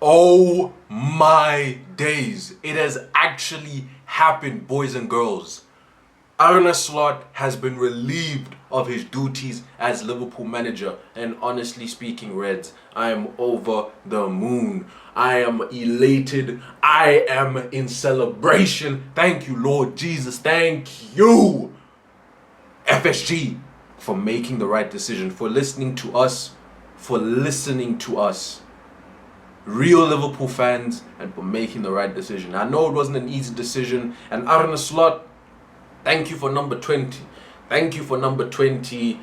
Oh my days. It has actually happened, boys and girls. Arne Slot has been relieved of his duties as Liverpool manager, and honestly speaking, Reds, I am over the moon. I am elated. I am in celebration. Thank you, Lord Jesus. Thank you, FSG, for making the right decision, for listening to us, real Liverpool fans, and for making the right decision. I know it wasn't an easy decision, and Arne Slot, thank you for number 20. Thank you for number 20.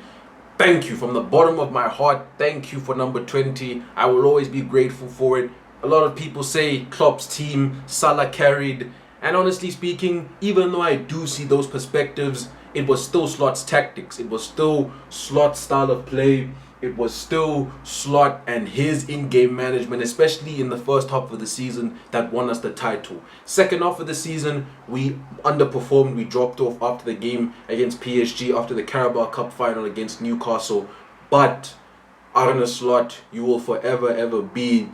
Thank you from the bottom of my heart. Thank you for number 20. I will always be grateful for it. A lot of people say Klopp's team, Salah carried. And honestly speaking, even though I do see those perspectives, it was still Slot's tactics. It was still Slot's style of play. It was still Slot and his in-game management, especially in the first half of the season, that won us the title. Second half of the season, we underperformed. We dropped off after the game against PSG, after the Carabao Cup final against Newcastle. But Arne Slot, you will forever ever be,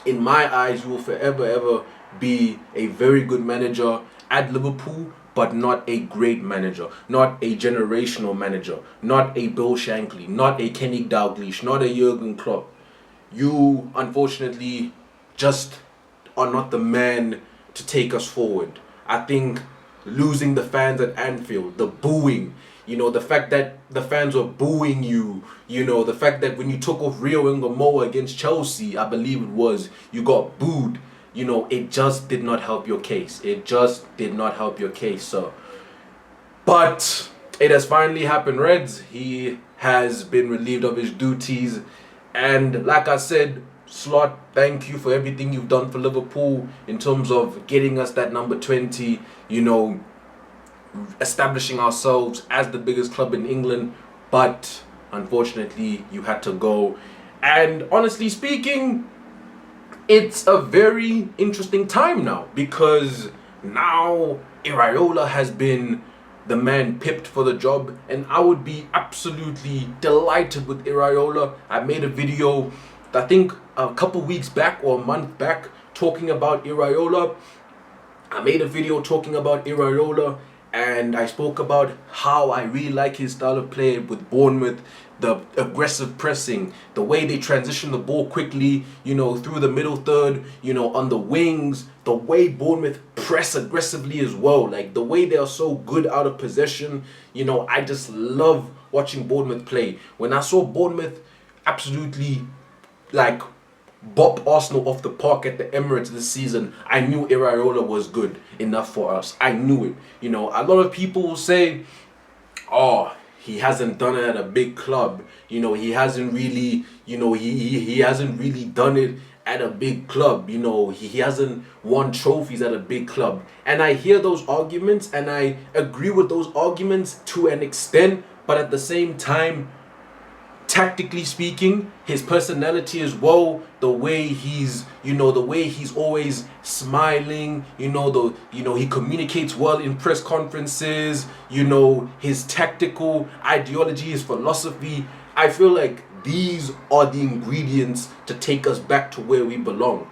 in my eyes, you will forever ever be a very good manager at Liverpool, but not a great manager, not a generational manager, not a Bill Shankly, not a Kenny Dalglish, not a Jurgen Klopp. You, unfortunately, just are not the man to take us forward. I think losing the fans at Anfield, the booing, the fact that the fans were booing you, the fact that when you took off Rio Ngomoa against Chelsea, I believe it was, you got booed. It just did not help your case. It just did not help your case, sir. But it has finally happened, Reds. He has been relieved of his duties. And like I said, Slot, thank you for everything you've done for Liverpool in terms of getting us that number 20, establishing ourselves as the biggest club in England. But unfortunately, you had to go. And honestly speaking, it's a very interesting time now, because now Iraola has been the man pipped for the job, and I would be absolutely delighted with Iraola. I made a video, I think a couple weeks back or a month back, talking about Iraola. And I spoke about how I really like his style of play with Bournemouth, the aggressive pressing, the way they transition the ball quickly, through the middle third, on the wings, the way Bournemouth press aggressively as well, like the way they are so good out of possession. I just love watching Bournemouth play. When I saw Bournemouth absolutely bop Arsenal off the park at the Emirates this season, I knew Iraola was good enough for us. I knew it. A lot of people will say, oh, he hasn't done it at a big club. He hasn't really, he hasn't really done it at a big club. He hasn't won trophies at a big club. And I hear those arguments, and I agree with those arguments to an extent, but at the same time, tactically speaking, his personality as well, the way he's always smiling, he communicates well in press conferences, his tactical ideology, his philosophy. I feel like these are the ingredients to take us back to where we belong.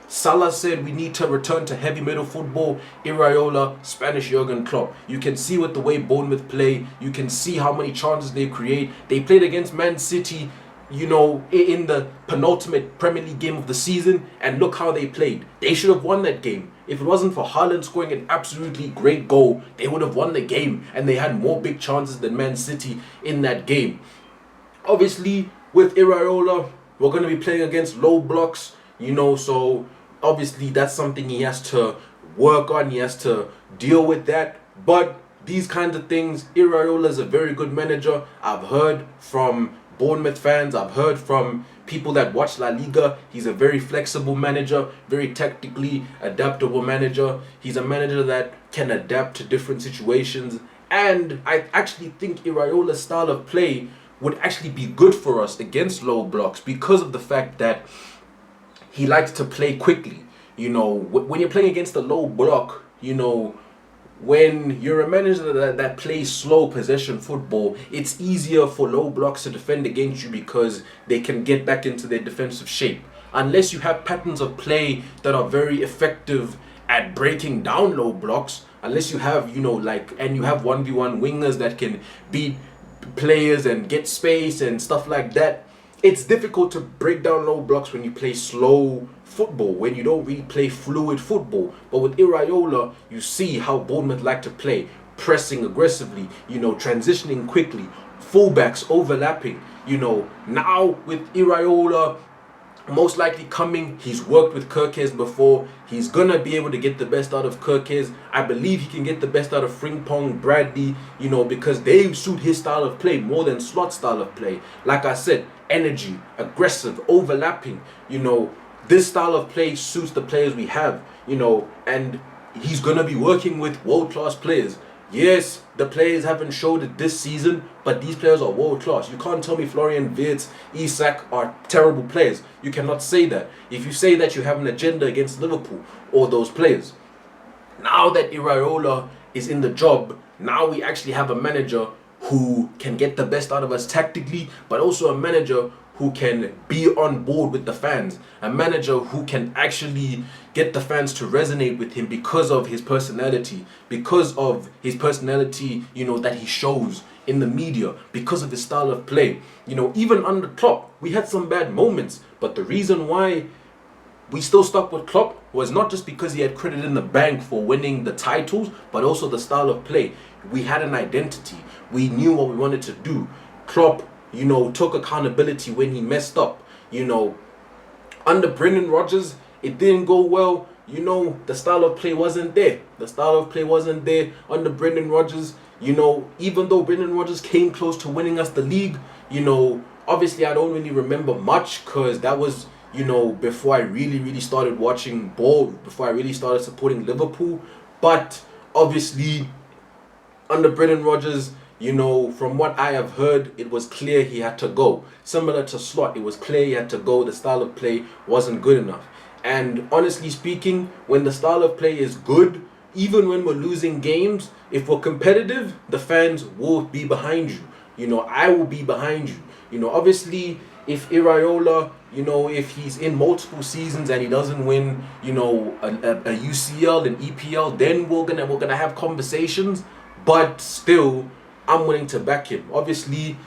Salah said we need to return to heavy middle football. Iraola, Spanish Jurgen Klopp. You can see with the way Bournemouth play. You can see how many chances they create. They played against Man City, in the penultimate Premier League game of the season, and look how they played. They should have won that game. If it wasn't for Haaland scoring an absolutely great goal, they would have won the game, and they had more big chances than Man City in that game. Obviously, with Iraola, we're going to be playing against low blocks. So obviously that's something he has to work on. He has to deal with that. But these kinds of things, Iraola is a very good manager. I've heard from Bournemouth fans, I've heard from people that watch La Liga, he's a very flexible manager, very tactically adaptable manager. He's a manager that can adapt to different situations. And I actually think Iraola's style of play would actually be good for us against low blocks, because of the fact that he likes to play quickly. When you're playing against a low block, when you're a manager that plays slow possession football, it's easier for low blocks to defend against you because they can get back into their defensive shape. unless you have patterns of play that are very effective at breaking down low blocks, unless you have, and you have 1v1 wingers that can beat players and get space and stuff like that, it's difficult to break down low blocks when you play slow football, when you don't really play fluid football. But with Iraola, you see how Bournemouth like to play, pressing aggressively, transitioning quickly, fullbacks overlapping. Now with Iraola most likely coming, he's worked with Kirkes before. He's gonna be able to get the best out of Kirkes. I believe he can get the best out of Frimpong, Bradley, because they suit his style of play more than Slot's style of play. Like I said, energy, aggressive, overlapping. This style of play suits the players we have. And he's gonna be working with world-class players. Yes, the players haven't showed it this season, but these players are world class. You can't tell me Florian Wirtz, Isak are terrible players. You cannot say that. If you say that, you have an agenda against Liverpool or those players. Now that Iraola is in the job, now we actually have a manager who can get the best out of us tactically, but also a manager who can be on board with the fans, a manager who can actually get the fans to resonate with him because of his personality, that he shows in the media, because of his style of play. Even under Klopp, we had some bad moments, but the reason why we still stuck with Klopp was not just because he had credit in the bank for winning the titles, but also the style of play. We had an identity. We knew what we wanted to do. Klopp took accountability when he messed up. Under Brendan Rodgers, it didn't go well. The style of play wasn't there. Under Brendan Rodgers. Even though Brendan Rodgers came close to winning us the league, obviously I don't really remember much because that was, before I really started watching ball, before I really started supporting Liverpool. But obviously, under Brendan Rodgers, from what I have heard, it was clear he had to go. Similar to Slot, it was clear he had to go. The style of play wasn't good enough. And honestly speaking, when the style of play is good, even when we're losing games, if we're competitive, the fans will be behind you. I will be behind you. Obviously, if Iraola, if he's in multiple seasons and he doesn't win, a UCL and EPL, then we're gonna have conversations. But still, I'm willing to back him. Obviously,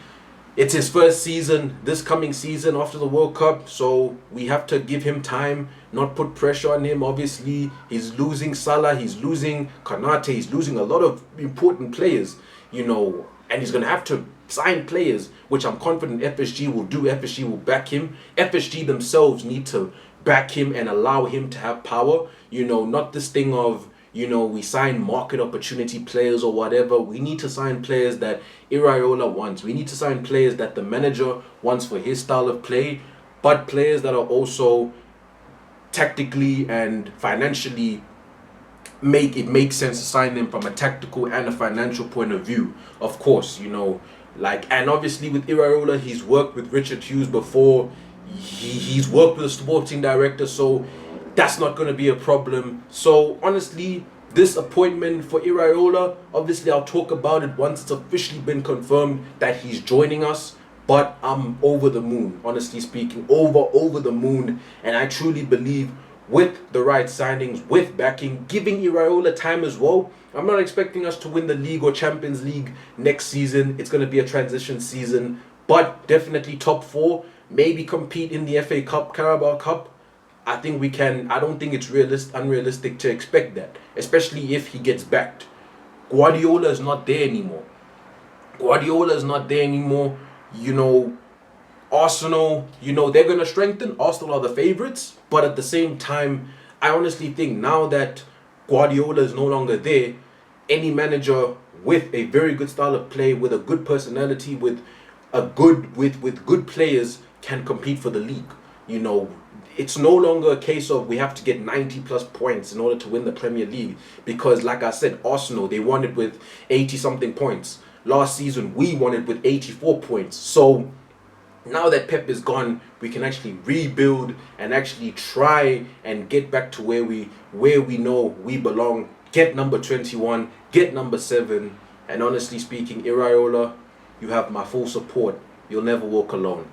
it's his first season, this coming season after the World Cup, so we have to give him time, not put pressure on him. Obviously, he's losing Salah, he's losing Konate, he's losing a lot of important players, and he's going to have to sign players, which I'm confident FSG will do. FSG will back him. FSG themselves need to back him and allow him to have power, not this thing of, we sign market opportunity players or whatever. We need to sign players that Iraola wants. We need to sign players that the manager wants for his style of play, but players that are also tactically and financially make sense to sign them from a tactical and a financial point of view. Of course, and obviously with Iraola, he's worked with Richard Hughes before. He's worked with a sporting director, so that's not going to be a problem. So honestly, this appointment for Iraola, obviously I'll talk about it once it's officially been confirmed that he's joining us. But I'm over the moon, honestly speaking, over the moon. And I truly believe with the right signings, with backing, giving Iraola time as well. I'm not expecting us to win the league or Champions League next season. It's going to be a transition season, but definitely top four, maybe compete in the FA Cup, Carabao Cup. I think we can. I don't think it's unrealistic to expect that, especially if he gets backed. Guardiola is not there anymore. Arsenal, they're going to strengthen. Arsenal are the favourites. But at the same time, I honestly think now that Guardiola is no longer there, any manager with a very good style of play, with a good personality, with good players can compete for the league. It's no longer a case of we have to get 90 plus points in order to win the Premier League. Because like I said, Arsenal, they won it with 80 something points. Last season, we won it with 84 points. So now that Pep is gone, we can actually rebuild and actually try and get back to where we know we belong. Get number 21, get number 7. And honestly speaking, Iraola, you have my full support. You'll never walk alone.